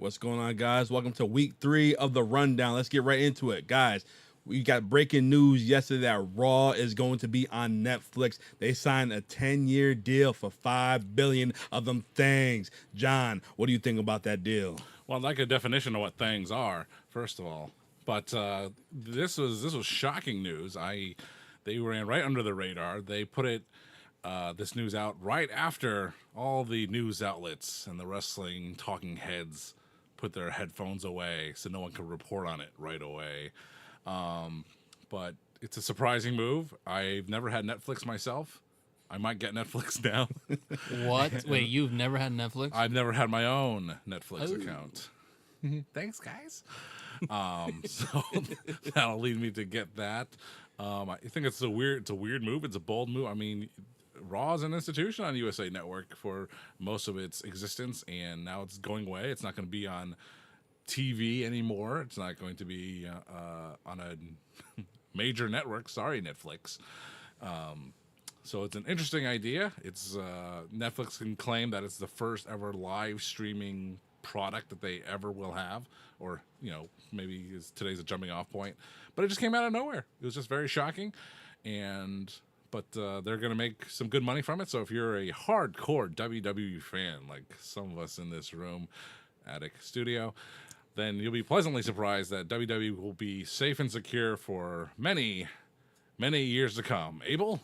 What's going on, guys? Welcome to week 3 of the rundown. Let's get right into it, guys. We got breaking news yesterday that Raw is going to be on Netflix. They signed a 10-year deal for $5 billion of them things. John, what do you think about that deal? Well, I'd like a definition of what things are, first of all. But this was shocking news. They ran right under the radar. They put this news out right after all the news outlets and the wrestling talking heads put their headphones away, so no one could report on it right away. But it's a surprising move. I've never had Netflix myself. I might get Netflix now. What? Wait, you've never had Netflix? I've never had my own Netflix account. Thanks, guys. So that'll lead me to get that. I think it's a weird move. It's a bold move. I mean, Raw is an institution on USA Network for most of its existence, and now it's going away. It's not going to be on TV anymore. It's not going to be on a major network. Sorry, Netflix. So it's an interesting idea. It's Netflix can claim that it's the first ever live streaming product that they ever will have, or maybe today's a jumping off point. But it just came out of nowhere. It was just very shocking, but they're going to make some good money from it. So if you're a hardcore WWE fan, like some of us in this room, Attic Studio, then you'll be pleasantly surprised that WWE will be safe and secure for many, many years to come. Abel?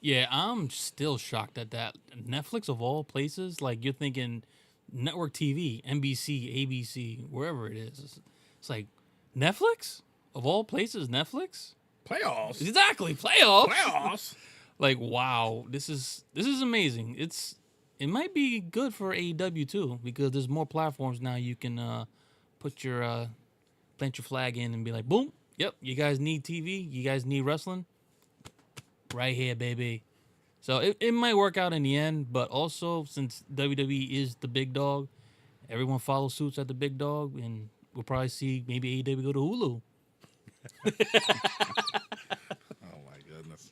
Yeah, I'm still shocked at that. Netflix of all places, like you're thinking network TV, NBC, ABC, wherever it is. It's like Netflix of all places, Netflix? Playoffs. Exactly, playoffs. Playoffs. Like wow, this is amazing. It might be good for AEW too because there's more platforms now you can put your plant your flag in and be like, boom, yep, you guys need TV, you guys need wrestling, right here, baby. So it might work out in the end, but also since WWE is the big dog, everyone follows suits at the big dog, and we'll probably see maybe AEW go to Hulu. Oh, my goodness.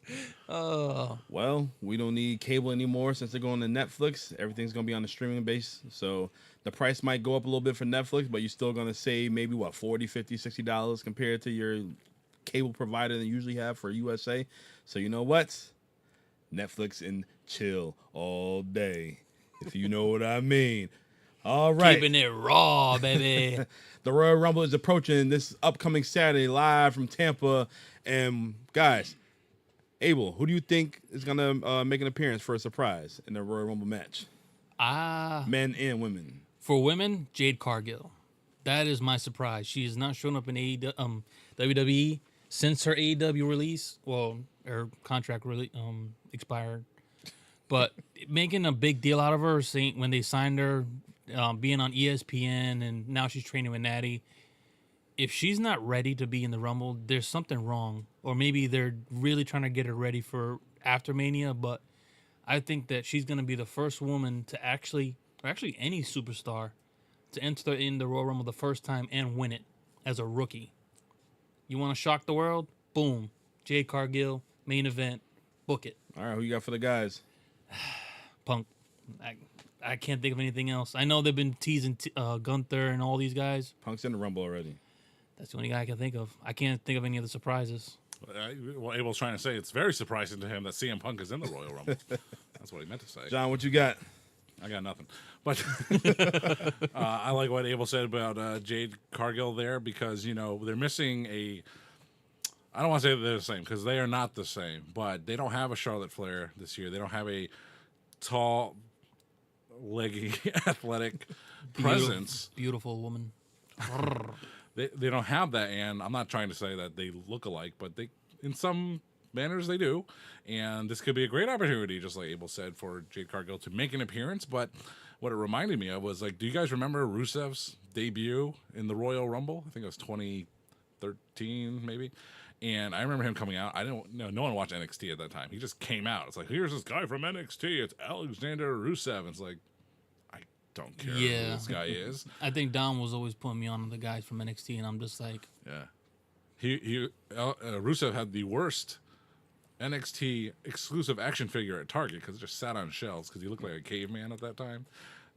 Well, we don't need cable anymore since they're going to Netflix. Everything's going to be on the streaming base. So the price might go up a little bit for Netflix, but you're still going to save maybe, $40, $50, $60 compared to your cable provider that you usually have for USA. So you know what? Netflix and chill all day, if you know what I mean. All right. Keeping it raw, baby. The Royal Rumble is approaching this upcoming Saturday live from Tampa. And guys, Abel, who do you think is going to make an appearance for a surprise in the Royal Rumble match? Men and women. For women, Jade Cargill. That is my surprise. She has not shown up in WWE since her AEW release. Well, her contract really expired. But making a big deal out of her, saying when they signed her, being on ESPN, and now she's training with Natty. If she's not ready to be in the Rumble, there's something wrong. Or maybe they're really trying to get her ready for after Mania. But I think that she's going to be the first woman to actually any superstar, to enter in the Royal Rumble the first time and win it as a rookie. You want to shock the world? Boom. Jade Cargill, main event, book it. All right, who you got for the guys? Punk. I can't think of anything else. I know they've been teasing Gunther and all these guys. Punk's in the Rumble already. That's the only guy I can think of. I can't think of any other surprises. Well, Abel's trying to say it's very surprising to him that CM Punk is in the Royal Rumble. That's what he meant to say. John, what you got? I got nothing. But I like what Abel said about Jade Cargill there because, they're missing I don't want to say that they're the same because they are not the same, but they don't have a Charlotte Flair this year. They don't have a tall, leggy, athletic presence. Beautiful woman. They don't have that, and I'm not trying to say that they look alike, but they, in some manners, they do. And this could be a great opportunity, just like Abel said, for Jade Cargill to make an appearance. But what it reminded me of was, do you guys remember Rusev's debut in the Royal Rumble? I think it was 2013, maybe. And I remember him coming out. No one watched NXT at that time. He just came out. It's like, here's this guy from NXT. It's Alexander Rusev. It's like, I don't care who this guy is. I think Dom was always putting me on the guys from NXT, and I'm just like, yeah. Rusev had the worst NXT exclusive action figure at Target because it just sat on shelves because he looked like a caveman at that time.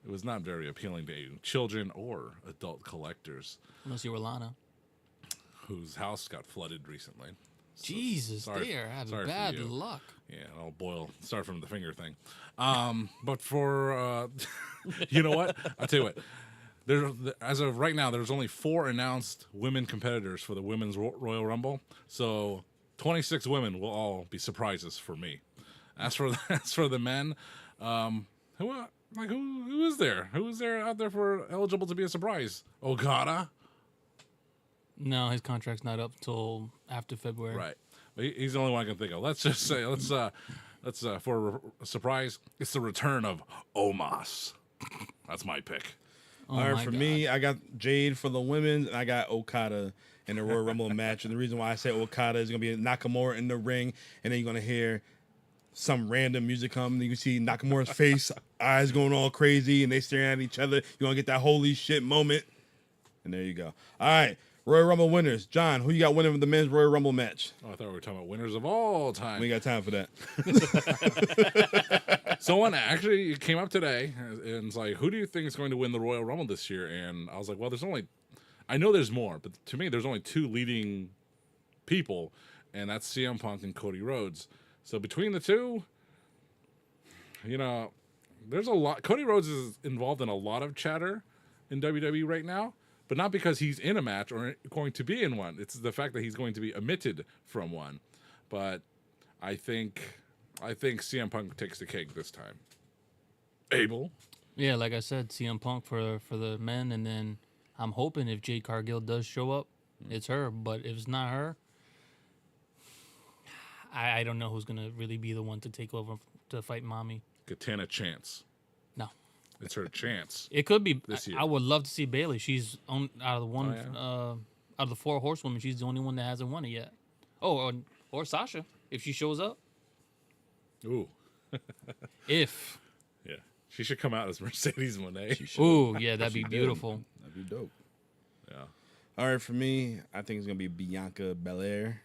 it was not very appealing to children or adult collectors Unless you were Lana. whose house got flooded recently. Jesus, sorry- they are having sorry for bad you. luck. Yeah, I'll boil. Start from the finger thing. But for you know what? I'll tell you what. As of right now, there's only 4 announced women competitors for the Women's Royal Rumble. So 26 women will all be surprises for me. As for the men, who is there? Who is there out there for eligible to be a surprise? Okada, No, his contract's not up till after February. right? But he's the only one I can think of. Let's just say let's for a surprise. It's the return of Omos. That's my pick. Oh All right, my for God. me, I got Jade for the women, and I got Okada in the Royal Rumble match. And the reason why I say Okada is going to be Nakamura in the ring, and then you're going to hear some random music come. And you can see Nakamura's face, eyes going all crazy, and they staring at each other. You're going to get that holy shit moment. And there you go. All right, Royal Rumble winners. John, who you got winning the men's Royal Rumble match? Oh, I thought we were talking about winners of all time. We ain't got time for that. Someone actually came up today and it's like, who do you think is going to win the Royal Rumble this year? And I was like, well, I know there's more, but to me, there's only 2 leading people, and that's CM Punk and Cody Rhodes. So between the 2, there's a lot. Cody Rhodes is involved in a lot of chatter in WWE right now, but not because he's in a match or going to be in one. It's the fact that he's going to be omitted from one. But I think CM Punk takes the cake this time. Abel? Yeah, like I said, CM Punk for the men, and then I'm hoping if Jade Cargill does show up, it's her. But if it's not her, I don't know who's gonna really be the one to take over to fight Mommy. Katana Chance. No, It's her chance. it could be. This year. I would love to see Bailey. She's out of the one Oh, out of the 4 horsewomen. She's the only one that hasn't won it yet. Oh, or Sasha if she shows up. Ooh. If Yeah. She should come out as Mercedes Moné. ooh yeah, that'd be She did. beautiful. That'd be dope. Yeah. All right, for me, I think it's going to be Bianca Belair.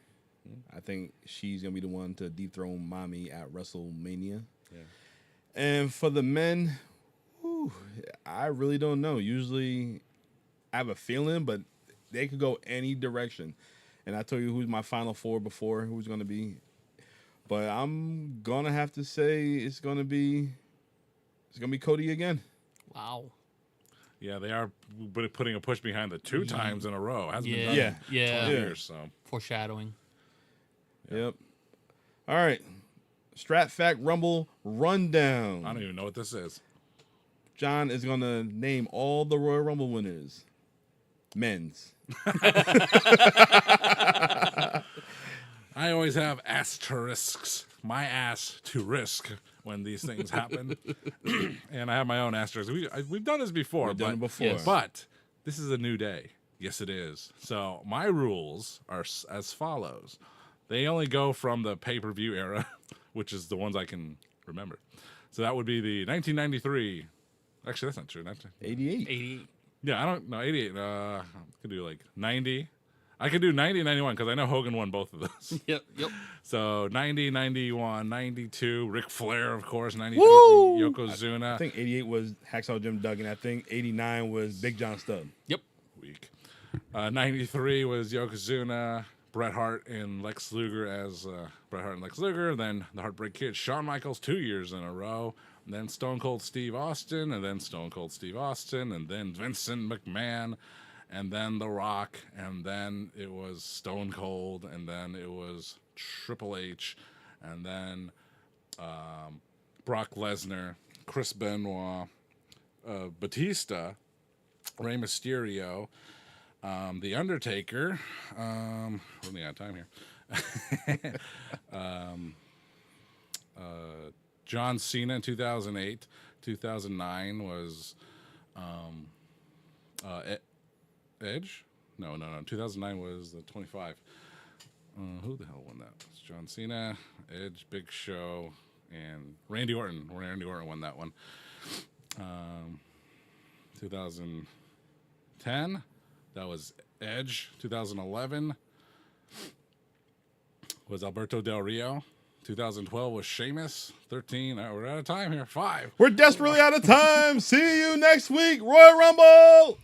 I think she's going to be the one to dethrone Mommy at WrestleMania. Yeah. And for the men, I really don't know. Usually I have a feeling, but they could go any direction. And I told you who's my final 4 before, who's going to be. But I'm going to have to say it's going to be Cody again. Wow. Yeah, they are putting a push behind the 2 times in a row. Hasn't been done Yeah. in Yeah. 20 Yeah. years, so. Foreshadowing. Yep. All right. Strat Fact Rumble Rundown. I don't even know what this is. John is going to name all the Royal Rumble winners. Men's. I always have asterisks. My ass to risk when these things happen. And I have my own asterisks. We've done this before. We've done it before. Yes. But this is a new day. Yes, it is. So my rules are as follows. They only go from the pay-per-view era, which is the ones I can remember. So that would be the 1993. Actually, that's not true. 88. 88. Yeah, I don't know. 88. I could do like 90. I could do 90 and 91 because I know Hogan won both of those. Yep. So 90, 91, 92. Ric Flair, of course. 93. Woo! Yokozuna. I think 88 was Hacksaw Jim Duggan. I think 89 was Big John Studd. Yep. Weak. 93 was Yokozuna, Bret Hart, and Lex Luger as Bret Hart and Lex Luger. Then the Heartbreak Kid, Shawn Michaels, 2 years in a row. And then Stone Cold Steve Austin, and then Stone Cold Steve Austin, and then Vincent McMahon, and then The Rock, and then it was Stone Cold, and then it was Triple H, and then Brock Lesnar, Chris Benoit, Batista, Rey Mysterio, The Undertaker. Running out of time here. John Cena in 2008. 2009 was Edge? No. 2009 was the 25. Who the hell won that? It's John Cena, Edge, Big Show, and Randy Orton. Randy Orton won that one. 2010, that was Edge. 2011 was Alberto Del Rio. 2012 was Sheamus. 13. We're out of time here. 5. We're desperately out of time. See you next week, Royal Rumble.